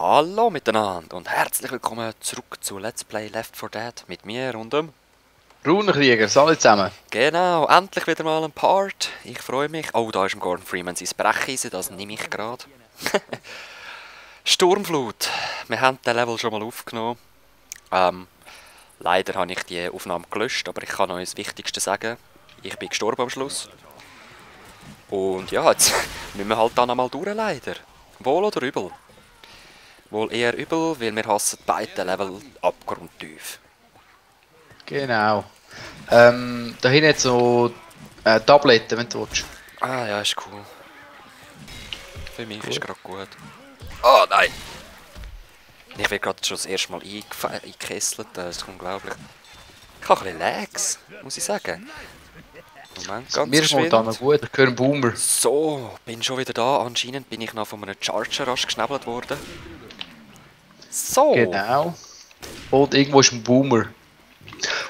Hallo miteinander und herzlich willkommen zurück zu Let's Play Left 4 Dead mit mir und dem... Runenkrieger, alle zusammen. Genau, endlich wieder mal ein Part. Ich freue mich. Oh, da ist im Gordon Freeman sein Brecheisen, das nehme ich gerade. Sturmflut. Wir haben den Level schon mal aufgenommen. Leider habe ich die Aufnahme gelöscht, aber ich kann euch das Wichtigste sagen. Ich bin gestorben am Schluss. Und ja, jetzt müssen wir halt dann einmal durch, leider. Wohl oder übel? Wohl eher übel, weil wir hassen beide Level abgrundtief. Genau. Da hinten hat so Tabletten, wenn du willst. Ah ja, ist cool. Für mich ist gerade gut. Oh nein! Ich werde gerade schon das erste Mal eingekesselt, das ist unglaublich. Ich habe ein bisschen Lags, muss ich sagen. Moment, ganz Mir ist momentan noch gut, ich höre einen Boomer. So, bin schon wieder da. Anscheinend bin ich noch von einem Charger rasch geschnäbelt worden. So! Genau. Und irgendwo ist ein Boomer.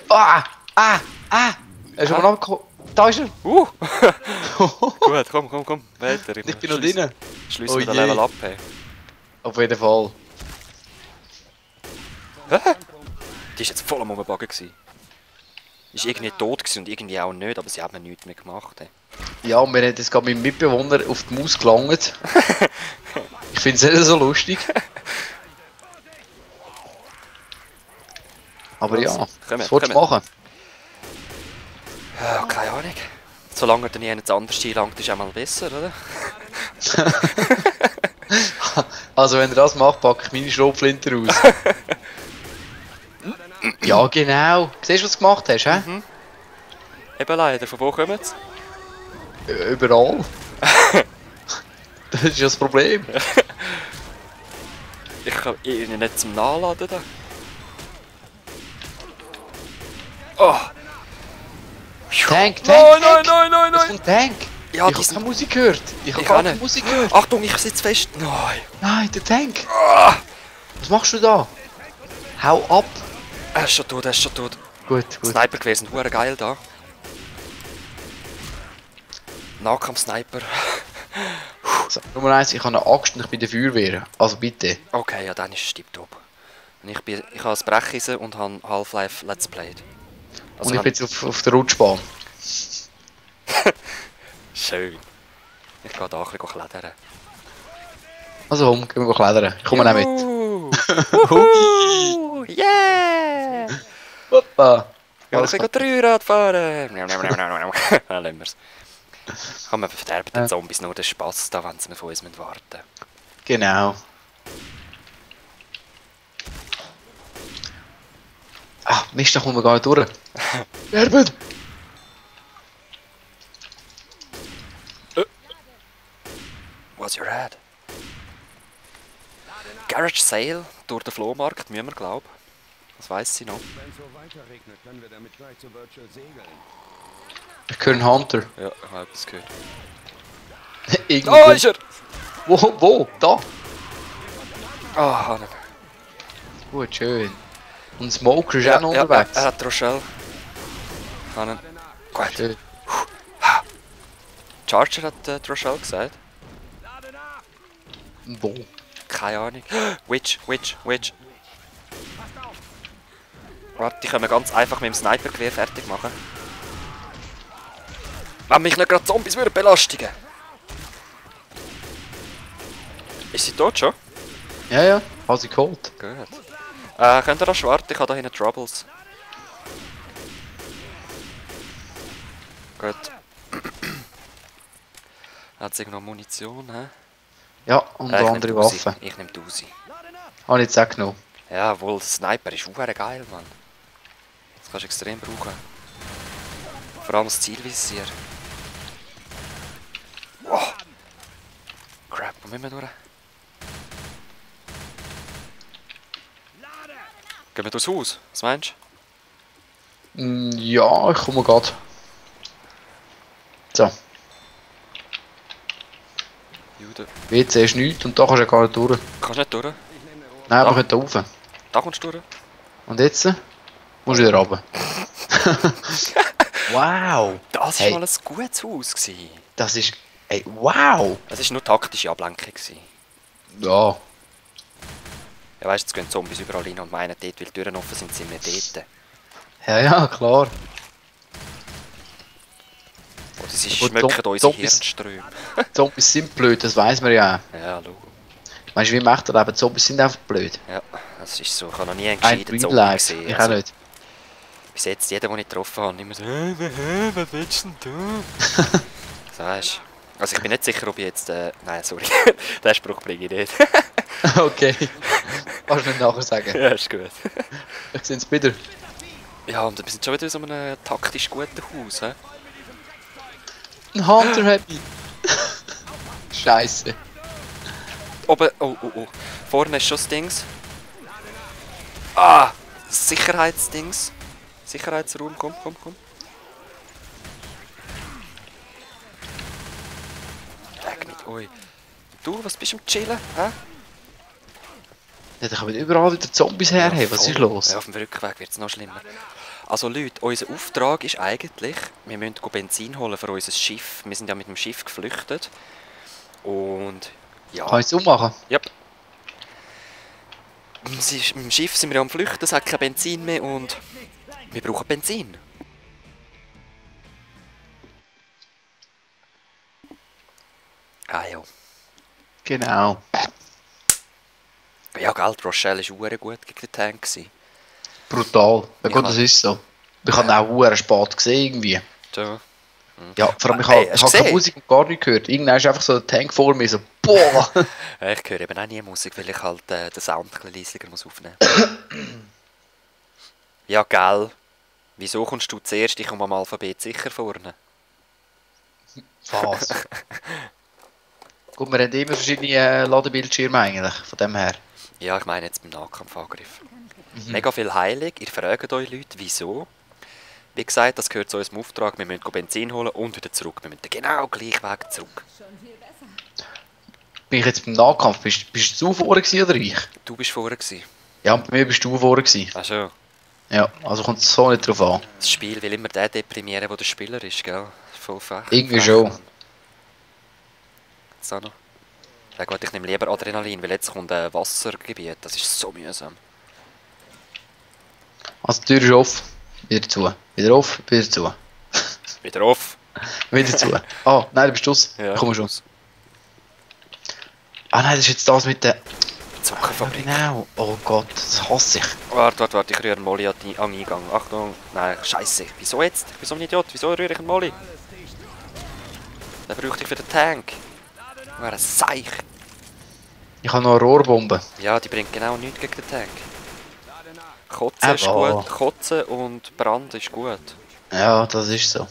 Ah! Er ist aber noch... Da ist er! Gut, komm, weiter. Ich bin noch drinnen. Schliessen wir den Level ab. Hey. Auf jeden Fall. Hä? Die war jetzt voll am Umbagen. Die war irgendwie tot und irgendwie auch nicht, aber sie haben nichts mehr gemacht. Hey. Ja, und wir haben jetzt gerade mit dem Mitbewohner auf die Maus gelangt. Ich finde es nicht so lustig. Aber ja, was willst du machen? Ja, keine Ahnung. Solange er dann jemand anders einlangt, ist einmal besser, oder? Also wenn er das macht, packe ich meine Schrotflinte raus. Ja, genau. Siehst du, was du gemacht hast, hä? Mhm. Eben leider, von wo kommen sie? Überall. Das ist ja das Problem. Ich kann irgendwie nicht zum Nachladen da. Oh! Tank! Nein! Das kommt Tank! Ja, Ich habe keine Musik gehört! Ich habe keine Musik gehört! Achtung, ich sitze fest! Nein! Nein, der Tank! Ah. Was machst du da? Hau ab! Er ist schon tot. Gut. Sniper-Gewehr sind hure geil da. Nahkampf-Sniper. So, Nummer 1, ich habe eine Axt und ich bin der Feuerwehr. Also bitte. Okay, ja, dann ist es tipptopp. Ich habe das Brecheisen und habe Half-Life Let's Played. Also und ich bin jetzt auf der Rutschbahn. Schön. Ich gehe da ein bisschen klettern. Also komm, gehen wir klettern. Ich komme auch mit. Wuhu! Yeah! Hoppa! Wir können ein Dreirad fahren! Dann lassen wir es. Komm, wir verderben den Zombies nur den Spass, da wenn sie von uns warten müssen. Genau. Ah, Mist, da kommen wir gar nicht durch. Sterben! What's your head? Garage Sale durch den Flohmarkt, müssen wir glauben. Das weiss sie noch. Wenn es so weiter regnet, können wir damit gleich zu Virtual segeln. Ich höre einen Hunter. Ja, ich habe etwas gehört. Irgendwo. Da ist er! Wo? Da? Ah, Hanne. Gut, schön. Und Smoker ist auch noch unterwegs. Er hat Rochelle. Hanne. Gut. Schön. Charger hat Rochelle gesagt. Wo? Keine Ahnung. Witch. Warte, die können wir ganz einfach mit dem Snipergewehr fertig machen. Wenn mich nicht gerade Zombies würden belastigen. Ist sie tot schon? Ja, habe sie geholt. Gut. Könnt ihr das warten? Ich habe da hinten Troubles. Gut. Hat sie noch Munition, hä? Ja, und andere Waffen. Ich nehme die Uzi. Habe ich jetzt auch genommen. Ja, wohl, der Sniper ist auch geil, Mann. Das kannst du extrem brauchen. Vor allem das Zielvisier. Oh. Crap, wo müssen wir durch? Gehen wir durchs Haus? Was meinst Ja, ich komme gerade. So. Jude. WC ist nichts und da kannst du ja gar nicht durch. Kannst du nicht durch? Nein, aber ich könnte rauf. Da kommst du durch. Und jetzt? Musst du wieder runter. Wow! Das war mal ein gutes Haus. Das ist... Ey, wow! Es war nur taktische Ablenkung. Ja. Ja, weißt du, jetzt gehen Zombies überall rein und meinen dort, weil die Türen offen sind, sind wir dort. Ja, ja, klar. Oder sie Aber schmücken unsere Zombies- Hirnströme. Zombies sind blöd, das weiß man ja. Ja, schau. Weißt du, wie macht er aber Zombies sind einfach blöd. Ja, das ist so. Ich habe noch nie einen Ein gescheiten Real Zombie Life. gesehen. Ich auch Also, nicht. bis jetzt, jeder, den ich getroffen habe, immer so, was willst du denn da? So, weisst du. Also ich bin nicht sicher, ob ich jetzt... nein, sorry. Den Spruch bringe ich nicht. Okay. Kannst du nicht nachher sagen. Ja, ist gut. Ich sehe es wieder. Ja, und wir sind schon wieder in so einem taktisch guten Haus, hä? Ein Hunter Happy. Scheiße. Oben, oh. Vorne ist schon das Dings. Ah! Das Sicherheitsdings. Sicherheitsraum, komm. Weg nicht, ui. Du, was bist du am Chillen, hä? Ja, da kommen überall wieder Zombies her. Hey, was voll. ist los? Ja, auf dem Rückweg wird es noch schlimmer. Also Leute, unser Auftrag ist eigentlich, wir müssen Benzin holen für unser Schiff. Wir sind ja mit dem Schiff geflüchtet. Und ja. Kann ich es ummachen? Ja. Mit dem Schiff sind wir am Flüchten, es hat kein Benzin mehr und wir brauchen Benzin. Ah ja. Genau. Ja, gell, Rochelle war auch gut gegen den Tank gewesen. Brutal. Ja Ich gut, kann- das ist so. Ich habe auch verdammt spät gesehen irgendwie. So. Ja, vor allem ich Hey, habe hast du keine gesehen? Musik und gar nicht gehört. Irgendwann ist einfach so ein Tank vor mir so boah. Ja, ich höre eben auch nie Musik, weil ich halt den Sound ein bisschen leiser muss aufnehmen. Ja, gell. Wieso kommst du zuerst? Ich komme am Alphabet sicher vorne. Was? Gut, wir haben immer verschiedene Ladebildschirme eigentlich, von dem her. Ja, ich meine jetzt beim Nahkampfangriff. Mega viel heilig. Ihr fragt euch Leute, wieso? Wie gesagt, das gehört zu unserem Auftrag. Wir müssen Benzin holen und wieder zurück. Wir müssen den genau gleichen Weg zurück. Bin ich jetzt beim Nahkampf? Bist du vorne gewesen oder ich? Du bist vorher gewesen. Ja, und bei mir bist du vorne gewesen. Ach schon. Ja, also kommt es so nicht drauf an. Das Spiel will immer der deprimieren, der der Spieler ist, gell? Voll frech. Irgendwie frech, schon. Mann. Jetzt auch noch. Ja gut, ich nehme lieber Adrenalin, weil jetzt kommt ein Wassergebiet. Das ist so mühsam. Also die Tür ist offen. Wieder zu. Wieder offen, wieder zu. Wieder auf. Wieder zu. Ah, nein, du bist aus. Ja, Komm schon. Ah nein, das ist jetzt das mit der... Zuckerfabrik. Genau. Oh Gott, das hasse ich. Warte, ich rühre einen Molly an den Eingang. Achtung. Nein, scheiße. Wieso jetzt? Ich bin so ein Idiot. Wieso rühre ich einen Molly? Den brauchte ich für den Tank. Wäre ein Seich. Ich habe noch eine Rohrbombe. Ja, die bringt genau nichts gegen den Tank. Kotzen ist Aber- gut. Kotzen und Brand ist gut. Ja, das ist so.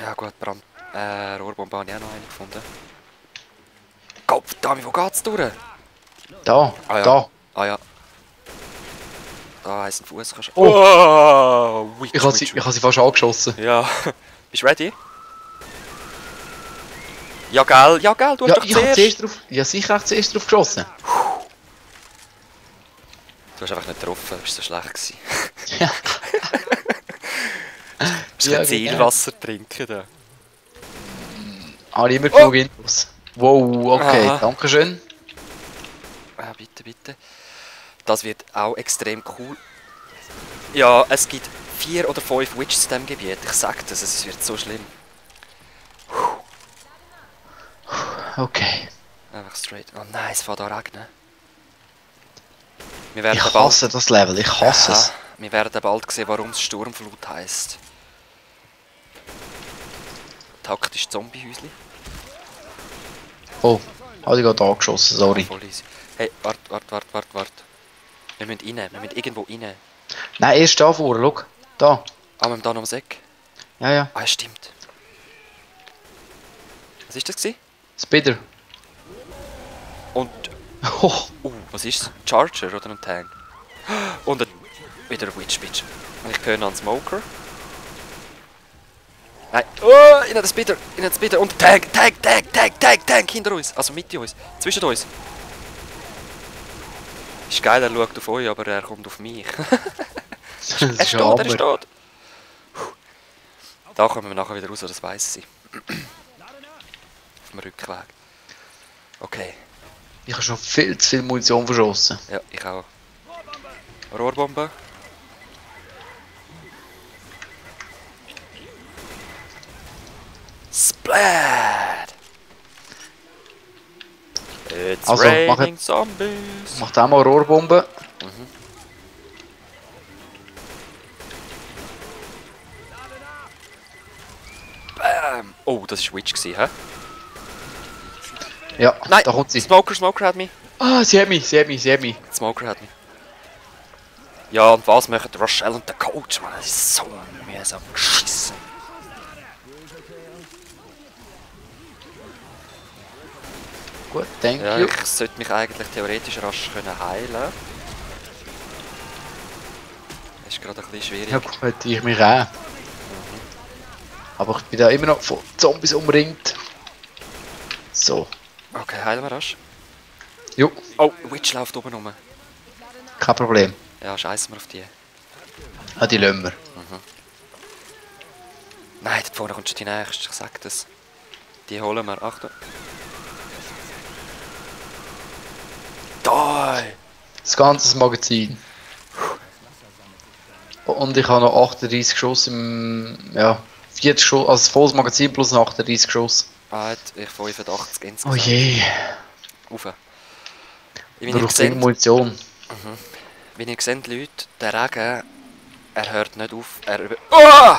Ja gut, Brand. Rohrbombe habe ich auch noch eine gefunden. Gottverdammt, wo geht's durch? Da, Ah ja. da. Ah ja. Da heisst ein Fuß kannst Oh. Oh, witch, Ich habe witch, sie fast angeschossen. Ja. Bist du ready? Ja, gell, du hast Ja, doch ich habe zuerst. zuerst drauf... Ja, sicher auch zuerst drauf geschossen. Du hast einfach nicht getroffen, das war so schlecht. Gewesen. Ja. Du hast Ja, kein Zielwasser trinken da. Habe ich immer genug Infos. Wow, okay, Aha. danke schön. Ah, bitte. Das wird auch extrem cool. Ja, es gibt 4 oder 5 Witches in diesem Gebiet. Ich sag das, es wird so schlimm. Okay. Einfach straight. Oh nein, es fängt an regnen. Wir werden Ich hasse das Level, ich hasse es. Wir werden bald sehen, warum es Sturmflut heisst. Taktisch Zombiehäusli. Oh, habe ich gerade angeschossen, sorry. Voll easy. Hey, warte. Wir müssen rein, wir müssen irgendwo rein. Nein, erst da vorne, schau. Da. Ah, wir haben da noch ums Eck. Ja, ja. Ah, stimmt. Was ist das gewesen? Spider. Und, Oh, was ist es? Ein Charger oder ein Tank? Und wieder ein Witch-Bitch. Und ich höre noch einen Smoker. Nein, oh, in den Speeder, und Tank, hinter uns, also mit uns, zwischen uns. Ist geil, er schaut auf euch, aber er kommt auf mich. das Er ist ein steht. Hammer. Da kommen wir nachher wieder raus, das weiss sie. Auf dem Rückweg. Okay, Ich habe schon viel zu viel Munition verschossen. ja, ich auch. Rohrbombe. Splat! It's Also, raining zombies! Macht auch mal Rohrbombe. Bam! Oh, das war Witch, hä? Ja, Nein! da kommt sie. Smoker hat mich! Ah, sie hat mich. Smoker hat mich. Ja, und was machen Rochelle und der Coach, Mann? Das ist so mühsam geschissen. Gut, thank Ja, you. ich sollte mich eigentlich theoretisch rasch können heilen. Das ist gerade ein bisschen schwierig. Ja, gut, ich mich auch. Aber ich bin da immer noch von Zombies umringt. So. Okay, heilen wir rasch. Jo, Oh, Witch läuft oben rum. kein Problem. Ja, scheißen wir auf die. Ah, die lassen wir. Nein, da vorne kommt schon die nächste, ich sag das. Die holen wir, Achtung. Da! Das ganze Magazin. Und ich habe noch 38 Schuss im... Ja, 40 Schuss, also volles Magazin plus noch 38 Schuss. Ich 85 Oh insgesamt. je, Rauf. Wie ich ihr brauche viel seht, Munition. Leute, der Regen, er hört nicht auf. Oh!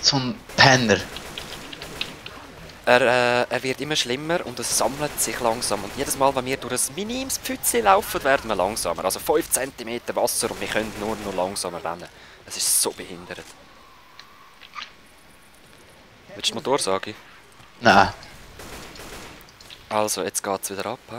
So ein Penner. Er wird immer schlimmer und es sammelt sich langsam. Und jedes Mal, wenn wir durch ein minimes Pfützchen laufen, werden wir langsamer. Also 5 cm Wasser und wir können nur noch langsamer rennen. Es ist so behindert. Willst du Motor sagen? Nein. Also, jetzt geht's wieder ab. He?